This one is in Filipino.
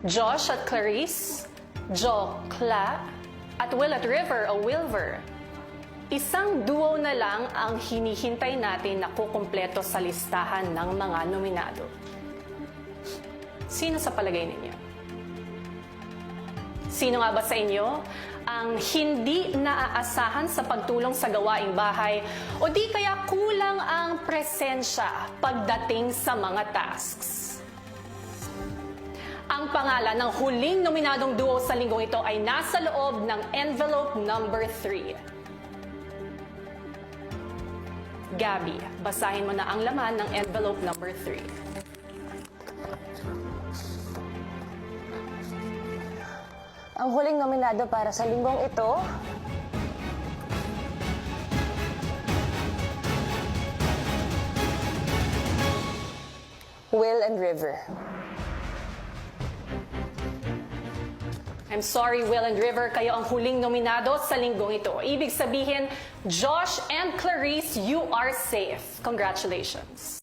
Josh at Clarice, Jo, Cla, at Will at River o Wilver. Isang duo na lang ang hinihintay natin na kukumpleto sa listahan ng mga nominado. Sino sa palagay ninyo? Sino nga ba sa inyo ang hindi naaasahan sa pagtulong sa gawaing bahay o di kaya kulang ang presensya pagdating sa mga tasks? Ang pangalan ng huling nominadong duo sa linggong ito ay nasa loob ng envelope number 3. Gabby, basahin mo na ang laman ng envelope number 3. Ang huling nominado para sa linggong ito Will and River. I'm sorry, Will and River, kayo ang huling nominado sa linggong ito. Ibig sabihin, Josh and Clarice, you are safe. Congratulations.